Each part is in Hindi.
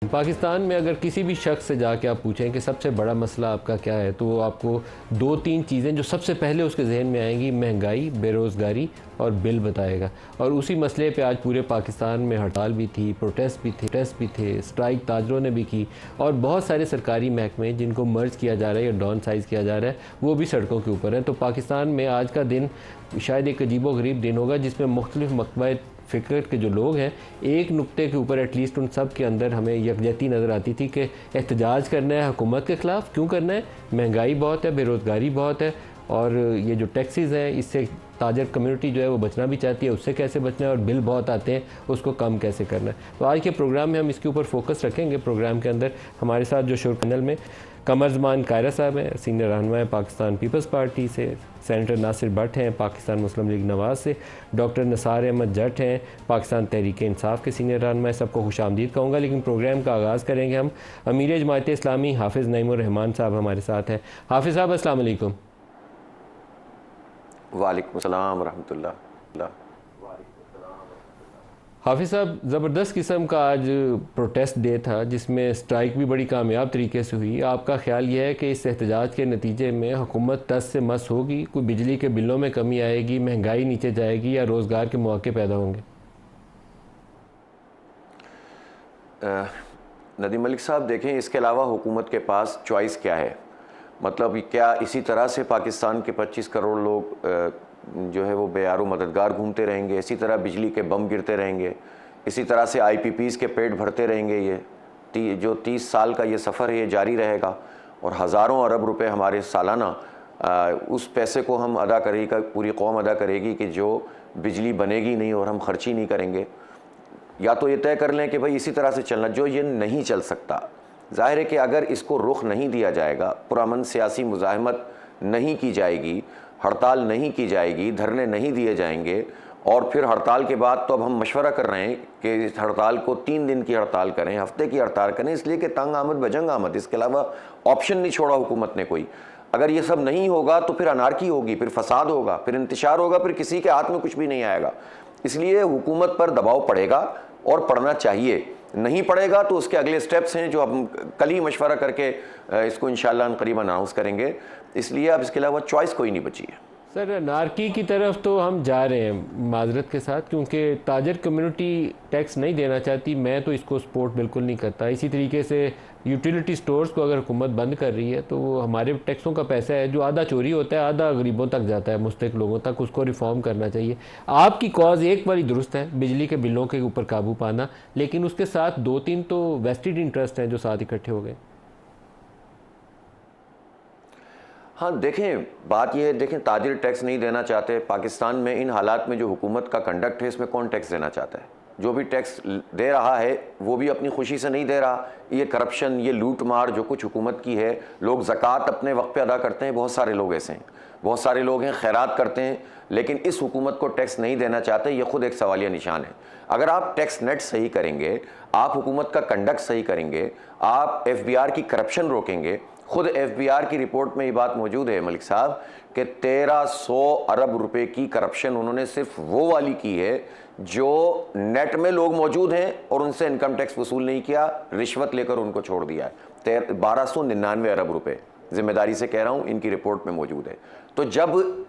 पाकिस्तान में अगर किसी भी शख्स से जाके आप पूछें कि सबसे बड़ा मसला आपका क्या है, तो वो आपको दो तीन चीज़ें जो सबसे पहले उसके जहन में आएंगी, महंगाई, बेरोज़गारी और बिल बताएगा। और उसी मसले पे आज पूरे पाकिस्तान में हड़ताल भी थी, प्रोटेस्ट भी थे, स्ट्राइक ताजरों ने भी की, और बहुत सारे सरकारी महकमे जिनको मर्ज किया जा रहा है या डाउन साइज़ किया जा रहा है वो भी सड़कों के ऊपर हैं। तो पाकिस्तान में आज का दिन शायद एक अजीबो गरीब दिन होगा जिसमें मुख्तलिफ मकबा फ़िक्र के जो लोग हैं, एक नुक्ते के ऊपर एटलीस्ट उन सब के अंदर हमें यकजहती नज़र आती थी कि एहतजाज करना है हुकूमत के ख़िलाफ़। क्यों करना है? महंगाई बहुत है, बेरोज़गारी बहुत है, और ये जो टैक्सेस हैं इससे ताजर कम्युनिटी जो है वो बचना भी चाहती है, उससे कैसे बचना है, और बिल बहुत आते हैं उसको कम कैसे करना है। तो आज के प्रोग्राम में हम इसके ऊपर फोकस रखेंगे। प्रोग्राम के अंदर हमारे साथ जो शोर पैनल में कमरजमान कायरा साहब हैं, सीनियर रहनुमा हैं पाकिस्तान पीपल्स पार्टी से, सेनेटर नासिर भट्ट हैं पाकिस्तान मुस्लिम लीग नवाज़ से, डॉक्टर नसार अहमद जट हैं पाकिस्तान तहरीक इंसाफ के सीनियर रहनुमा। सबको खुशामदीद कहूँगा। लेकिन प्रोग्राम का आगाज़ करेंगे हम। अमीर जमात इस्लामी हाफिज़ नईमुर रहमान साहब हमारे साथ हैं। हाफिज़ साहब अस्सलाम वालेकुम। वालेकुम सलाम रहमतुल्लाह। हाफिज़ साहब, ज़बरदस्त किस्म का आज प्रोटेस्ट डे था जिसमें स्ट्राइक भी बड़ी कामयाब तरीके से हुई। आपका ख्याल यह है कि इस एहतजाज के नतीजे में हुकूमत तस से मस होगी, कोई बिजली के बिलों में कमी आएगी, महंगाई नीचे जाएगी, या रोज़गार के मौके पैदा होंगे? नदीम मलिक साहब, देखें, इसके अलावा हुकूमत के पास चॉइस क्या है? मतलब क्या इसी तरह से पाकिस्तान के 25 करोड़ लोग जो है वो बेयारो मददगार घूमते रहेंगे, इसी तरह बिजली के बम गिरते रहेंगे, इसी तरह से IPPs के पेट भरते रहेंगे? ये जो 30 साल का ये सफ़र है ये जारी रहेगा, और हज़ारों अरब रुपए हमारे सालाना उस पैसे को हम अदा करेगा, पूरी कौम अदा करेगी कि जो बिजली बनेगी नहीं और हम खर्ची नहीं करेंगे। या तो ये तय कर लें कि भाई इसी तरह से चलना, जो ये नहीं चल सकता। ज़ाहिर है कि अगर इसको रुख नहीं दिया जाएगा, पुरअमन सियासी मुज़ाहमत नहीं की जाएगी, हड़ताल नहीं की जाएगी, धरने नहीं दिए जाएंगे, और फिर हड़ताल के बाद तो अब हम मशवरा कर रहे हैं कि इस हड़ताल को 3 दिन की हड़ताल करें, हफ्ते की हड़ताल करें, इसलिए कि तंग आमद बजंग आमद, इसके अलावा ऑप्शन नहीं छोड़ा हुकूमत ने कोई। अगर ये सब नहीं होगा तो फिर अनारकी होगी, फिर फसाद होगा, फिर इंतशार होगा, फिर किसी के हाथ में कुछ भी नहीं आएगा। इसलिए हुकूमत पर दबाव पड़ेगा और पड़ना चाहिए। नहीं पड़ेगा तो उसके अगले स्टेप्स हैं जो हम कल ही मशवरा करके इसको इंशाअल्लाह करीब अनाउंस करेंगे। इसलिए अब इसके अलावा चॉइस कोई नहीं बची है। सर, नारकी की तरफ तो हम जा रहे हैं माजरत के साथ, क्योंकि ताजर कम्युनिटी टैक्स नहीं देना चाहती। मैं तो इसको सपोर्ट बिल्कुल नहीं करता। इसी तरीके से यूटिलिटी स्टोर्स को अगर हुकूमत बंद कर रही है तो वो हमारे टैक्सों का पैसा है जो आधा चोरी होता है, आधा गरीबों तक जाता है, मुस्तहिक लोगों तक। उसको रिफॉर्म करना चाहिए। आपकी कॉज एक बारी दुरुस्त है, बिजली के बिलों के ऊपर काबू पाना, लेकिन उसके साथ 2-3 तो वेस्टेड इंटरेस्ट हैं जो साथ इकट्ठे हो गए। हाँ, देखें, बात यह है, देखें, ताजिर टैक्स नहीं देना चाहते। पाकिस्तान में इन हालात में जो हुकूमत का कंडक्ट है, इसमें कौन टैक्स देना चाहता है? जो भी टैक्स दे रहा है वो भी अपनी खुशी से नहीं दे रहा। ये करप्शन, ये लूट मार जो कुछ हुकूमत की है, लोग ज़कात अपने वक्त पे अदा करते हैं, बहुत सारे लोग ऐसे हैं, बहुत सारे लोग हैं खैरात करते हैं, लेकिन इस हुकूमत को टैक्स नहीं देना चाहते। ये खुद एक सवालिया निशान है। अगर आप टैक्स नेट सही करेंगे, आप हुकूमत का कंडक्ट सही करेंगे, आप FBR की करप्शन रोकेंगे। खुद FBR की रिपोर्ट में ये बात मौजूद है मलिक साहब कि 1300 अरब रुपए की करप्शन उन्होंने सिर्फ वो वाली की है जो नेट में लोग मौजूद हैं और उनसे इनकम टैक्स वसूल नहीं किया, रिश्वत लेकर उनको छोड़ दिया है। 1299 अरब रुपए, जिम्मेदारी से कह रहा हूं, इनकी रिपोर्ट में मौजूद है। तो जब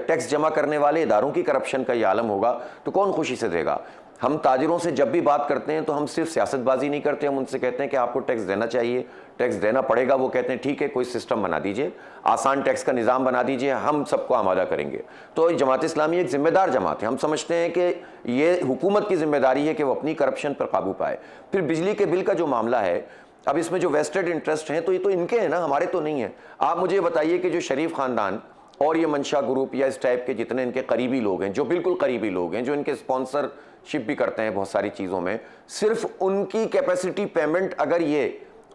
टैक्स जमा करने वाले इदारों की करप्शन का ये आलम होगा तो कौन खुशी से देगा? हम ताजिरों से जब भी बात करते हैं तो हम सिर्फ सियासतबाजी नहीं करते, हम उनसे कहते हैं कि आपको टैक्स देना चाहिए, टैक्स देना पड़ेगा। वो कहते हैं ठीक है, कोई सिस्टम बना दीजिए, आसान टैक्स का निज़ाम बना दीजिए, हम सबको आमादा करेंगे। तो जमात इस्लामी एक जिम्मेदार जमात है। हम समझते हैं कि ये हुकूमत की जिम्मेदारी है कि वो अपनी करप्शन पर काबू पाए। फिर बिजली के बिल का जो मामला है, अब इसमें जो वेस्टेड इंटरेस्ट हैं तो ये तो इनके हैं ना, हमारे तो नहीं है। आप मुझे बताइए कि जो शरीफ ख़ानदान और ये मंशा ग्रुप या इस टाइप के जितने इनके करीबी लोग हैं, जो बिल्कुल करीबी लोग हैं, जो इनके स्पॉन्सरशिप भी करते हैं बहुत सारी चीज़ों में, सिर्फ उनकी कैपेसिटी पेमेंट अगर ये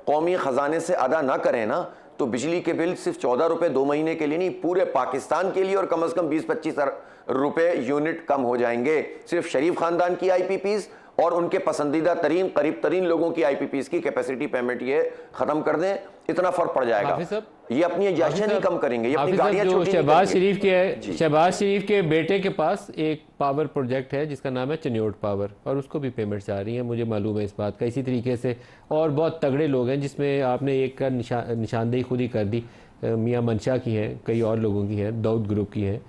कौमी ख़जाने से अदा ना करें ना, तो बिजली के बिल सिर्फ 14 रुपये 2 महीने के लिए नहीं, पूरे पाकिस्तान के लिए, और कम से कम 20-25 रुपये यूनिट कम हो जाएंगे। सिर्फ शरीफ ख़ानदान की IPPs और उनके पसंदीदा तरीन करीब तरीन लोगों की आईपीपीएस की कैपेसिटी पेमेंट ये खत्म कर दें, इतना फर्क पड़ जाएगा। ये अपनी अयाशियां नहीं कम करेंगे, ये अपनी गाड़ियां छोटी नहीं शहबाज शरीफ के शहबाज शरीफ के बेटे के पास एक पावर प्रोजेक्ट है जिसका नाम है चन्योट पावर, और उसको भी पेमेंट्स आ रही हैं, मुझे मालूम है इस बात का। इसी तरीके से और बहुत तगड़े लोग हैं जिसमें आपने एक का निशानदेही खुद ही कर दी, मियाँ मंशा की हैं, कई और लोगों की हैं, दाऊद ग्रुप की हैं।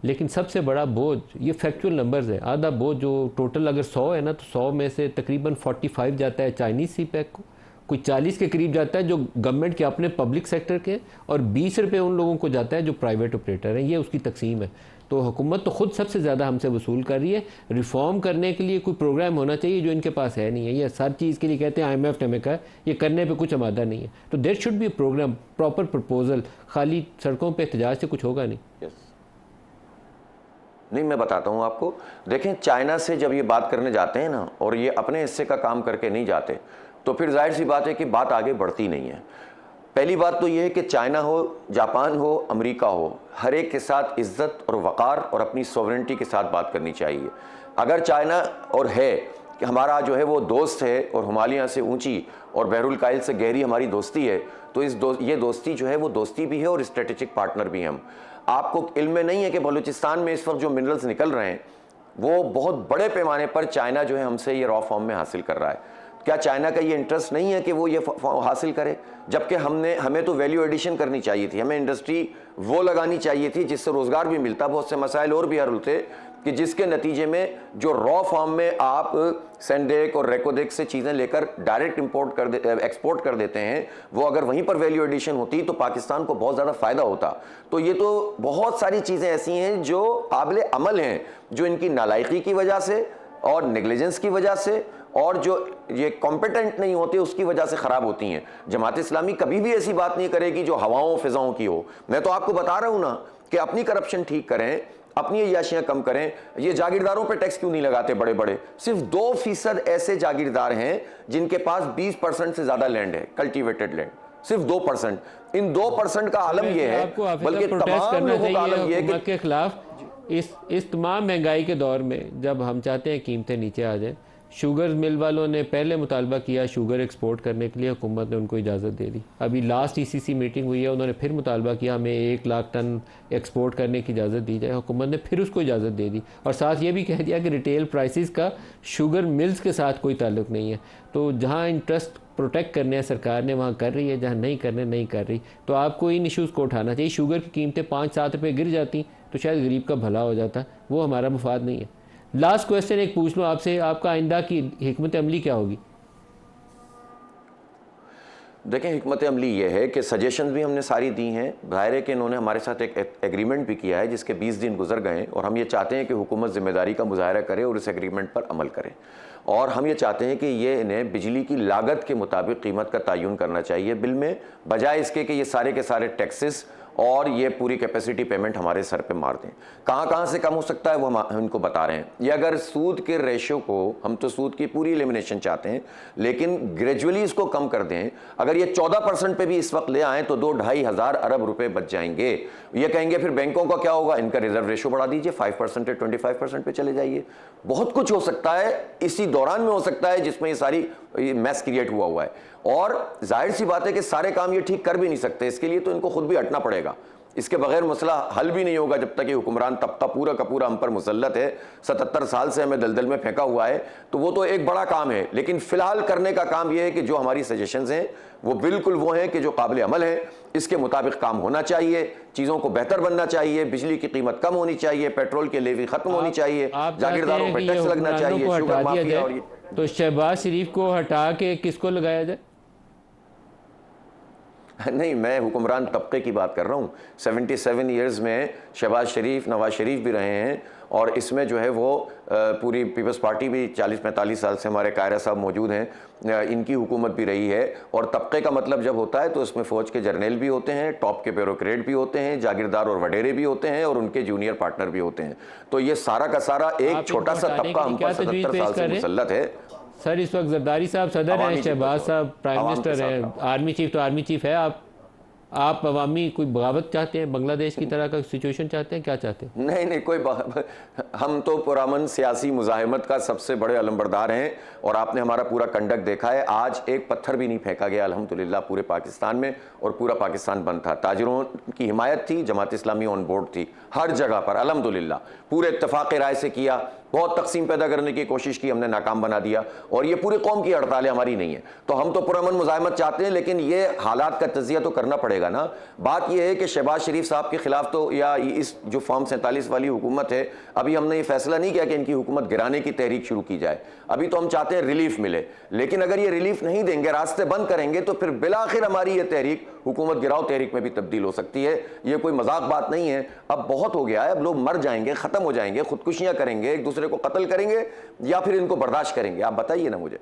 लेकिन सबसे बड़ा बोझ, ये फैक्चुअल नंबर्स है, आधा बोझ जो टोटल अगर 100 है ना, तो 100 में से तकरीबन 45 जाता है चाइनीज़ सी पैक को, कोई 40 के करीब जाता है जो गवर्नमेंट के अपने पब्लिक सेक्टर के, और 20 रुपये उन लोगों को जाता है जो प्राइवेट ऑपरेटर हैं। ये उसकी तकसीम है। तो हुकूमत तो खुद सबसे ज़्यादा हमसे वसूल कर रही है। रिफॉर्म करने के लिए कोई प्रोग्राम होना चाहिए जो इनके पास है नहीं है। ये हर चीज़ के लिए कहते हैं IMF ने कहा, ये करने पे कुछ आमादा नहीं है। तो there should be program, proper proposal. खाली सड़कों पे एहतजाज से कुछ होगा नहीं। नहीं, मैं बताता हूँ आपको। देखें, चाइना से जब ये बात करने जाते हैं ना, और ये अपने हिस्से का काम करके नहीं जाते, तो फिर जाहिर सी बात है कि बात आगे बढ़ती नहीं है। पहली बात तो ये है कि चाइना हो, जापान हो, अमेरिका हो, हर एक के साथ इज्जत और वक़ार और अपनी सॉवरेनिटी के साथ बात करनी चाहिए। अगर चाइना और है कि हमारा जो है वो दोस्त है और हिमालय से ऊंची और बहरुल काइल से गहरी हमारी दोस्ती है, तो ये दोस्ती जो है वो दोस्ती भी है और स्ट्रेटेजिक पार्टनर भी हम। आपको इल्म में नहीं है कि बलूचिस्तान में इस वक्त जो मिनरल्स निकल रहे हैं वो बहुत बड़े पैमाने पर चाइना जो है हमसे ये रॉ फॉर्म में हासिल कर रहा है। क्या चाइना का ये इंटरेस्ट नहीं है कि वो ये हासिल करे? जबकि हमें तो वैल्यू एडिशन करनी चाहिए थी, हमें इंडस्ट्री वो लगानी चाहिए थी जिससे रोज़गार भी मिलता, बहुत से मसाइल और भी हल होते, कि जिसके नतीजे में जो रॉ फॉर्म में आप सेंडेक और रेकोडेक से चीज़ें लेकर डायरेक्ट एक्सपोर्ट कर देते हैं, वो अगर वहीं पर वैल्यू एडिशन होती तो पाकिस्तान को बहुत ज़्यादा फ़ायदा होता। तो ये तो बहुत सारी चीज़ें ऐसी हैं जो काबिल अमल हैं, जो इनकी नालायकी की वजह से और नेग्लिजेंस की वजह से और जो ये कॉम्पिटेंट नहीं होते उसकी वजह से ख़राब होती हैं। जमात इस्लामी कभी भी ऐसी बात नहीं करेगी जो हवाओं फिजाओं की हो। मैं तो आपको बता रहा हूँ ना कि अपनी करप्शन ठीक करें, अपनी अय्याशियां कम करें। ये जागीरदारों पे टैक्स क्यों नहीं लगाते बड़े बड़े? सिर्फ 2% ऐसे जागीरदार हैं जिनके पास 20% से ज्यादा लैंड है, कल्टीवेटेड लैंड, सिर्फ 2%। इन 2% का आलम यह है, बल्कि तमाम लोगों का आलम यह है के खिलाफ इस तमाम महंगाई के दौर में जब हम चाहते हैं कीमतें नीचे आ जाएं, शुगर मिल वालों ने पहले मुतालबा किया शुगर एक्सपोर्ट करने के लिए, हुकूमत ने उनको इजाज़त दे दी। अभी लास्ट ECC मीटिंग हुई है, उन्होंने फिर मुतालबा किया हमें 1 लाख टन एक्सपोर्ट करने की इजाज़त दी जाए, हुकूमत ने फिर उसको इजाज़त दे दी, और साथ ये भी कह दिया कि रिटेल प्राइसेस का शुगर मिल्स के साथ कोई ताल्लुक़ नहीं है। तो जहाँ इंटरेस्ट प्रोटेक्ट करने हैं सरकार ने वहाँ कर रही है, जहाँ नहीं करने नहीं कर रही। तो आपको इन इशूज़ को उठाना चाहिए। शुगर की कीमतें 5-7 रुपये गिर जाती तो शायद गरीब का भला हो जाता, वो हमारा मुफाद नहीं है। लास्ट क्वेश्चन एक पूछ लो आपसे, आपका आइंदा की हिकमत अमली क्या होगी? देखें, हिकमत अमली ये है कि सजेशंस भी हमने सारी दी हैं। ज़ाहिर है कि इन्होंने हमारे साथ एक एग्रीमेंट भी किया है जिसके 20 दिन गुजर गए हैं, और हम ये चाहते हैं कि हुकूमत ज़िम्मेदारी का मुजाहरा करे और इस एग्रीमेंट पर अमल करे। और हम ये चाहते हैं कि ये इन्हें बिजली की लागत के मुताबिक कीमत का तयन करना चाहिए बिल में, बजाय इसके कि ये सारे के सारे टैक्सेस और ये पूरी कैपेसिटी पेमेंट हमारे सर पे मार दें। कहाँ कहाँ से कम हो सकता है वो हम इनको बता रहे हैं। ये अगर सूद के रेशियो को, हम तो सूद की पूरी एलिमिनेशन चाहते हैं, लेकिन ग्रेजुअली इसको कम कर दें। अगर ये 14% पे भी इस वक्त ले आएँ तो 2-2.5 हज़ार अरब रुपए बच जाएंगे। ये कहेंगे फिर बैंकों का क्या होगा? इनका रिजर्व रेशियो बढ़ा दीजिए, 5% से 25% पे चले जाइए। बहुत कुछ हो सकता है, इसी दौरान में हो सकता है जिसमें ये सारी मैस क्रिएट हुआ है। और जाहिर सी बात है कि सारे काम ये ठीक कर भी नहीं सकते, इसके लिए तो इनको खुद भी हटना पड़ेगा। इसके बगैर मसला हल भी नहीं होगा जब तक ये हुक्मरान तबका पूरा का पूरा हम पर मुसल्लत है, 77 साल से हमें दलदल में फेंका हुआ है। तो वो तो एक बड़ा काम है, लेकिन फिलहाल करने का काम ये है कि जो हमारी सजेशंस हैं वो बिल्कुल वो हैं कि जो काबिल अमल है, इसके मुताबिक काम होना चाहिए, चीज़ों को बेहतर बनना चाहिए, बिजली की कीमत कम होनी चाहिए, पेट्रोल की लेवी खत्म होनी चाहिए, जागीरदारों पर टैक्स लगना चाहिए, शुगर माफिया। और तो शहबाज शरीफ को हटा के किसको लगाया जाए? नहीं, मैं हुक्मरान तबके की बात कर रहा हूँ। 77 ईयर्स में शहबाज शरीफ, नवाज शरीफ भी रहे हैं, और इसमें जो है वो पूरी पीपल्स पार्टी भी 40-45 साल से, हमारे कायरा साहब मौजूद हैं, इनकी हुकूमत भी रही है। और तबके का मतलब जब होता है तो इसमें फ़ौज के जर्नल भी होते हैं, टॉप के ब्यूरोक्रेट भी होते हैं, जागीरदार और वडेरे भी होते हैं, और उनके जूनियर पार्टनर भी होते हैं। तो ये सारा का सारा एक छोटा सा तबका हम पर 77 साल से मुसल्लत है। सर, इस वक्त जरदारी साहब सदर हैं, शहबाज साहब प्राइम मिनिस्टर हैं, आर्मी चीफ तो आर्मी चीफ है। आप आप अवामी कोई बगावत चाहते हैं, बांग्लादेश की तरह का सिचुएशन चाहते हैं, क्या चाहते हैं? नहीं नहीं, हम तो पुरअमन सियासी मुजाहिमत का सबसे बड़े अलंबरदार हैं और आपने हमारा पूरा कंडक्ट देखा है। आज एक पत्थर भी नहीं फेंका गया अल्हम्दुलिल्लाह पूरे पाकिस्तान में, और पूरा पाकिस्तान बंद था। ताजिरों की हिमायत थी, जमात इस्लामी ऑन बोर्ड थी हर जगह पर अल्हम्दुलिल्लाह, पूरे इत्तेफाक राय से किया। बहुत तकसीम पैदा करने की कोशिश की, हमने नाकाम बना दिया, और ये पूरी कौम की हड़ताल है, हमारी नहीं है। तो हम तो पुरअमन मुजाहिमत चाहते हैं, लेकिन ये हालात का तजिया तो करना पड़ेगा ना। बात यह है कि शहबाज शरीफ साहब के खिलाफ तो, या इस जो फॉर्म 47 वाली हुकूमत है, अभी हमने ये फैसला नहीं किया कि इनकी हुकूमत गिराने की तहरीक शुरू की जाए। अभी तो हम चाहते हैं रिलीफ मिले, लेकिन अगर ये रिलीफ नहीं देंगे, रास्ते बंद करेंगे, तो फिर बिलाखिर हमारी ये तहरीक हुकूमत गिराओ तहरीक में भी तब्दील हो सकती है। ये कोई मजाक बात नहीं है। अब बहुत हो गया है, अब लोग मर जाएंगे, खत्म हो जाएंगे, खुदकुशियां करेंगे, एक दूसरे को कत्ल करेंगे, या फिर इनको बर्दाश्त करेंगे? आप बताइए ना मुझे।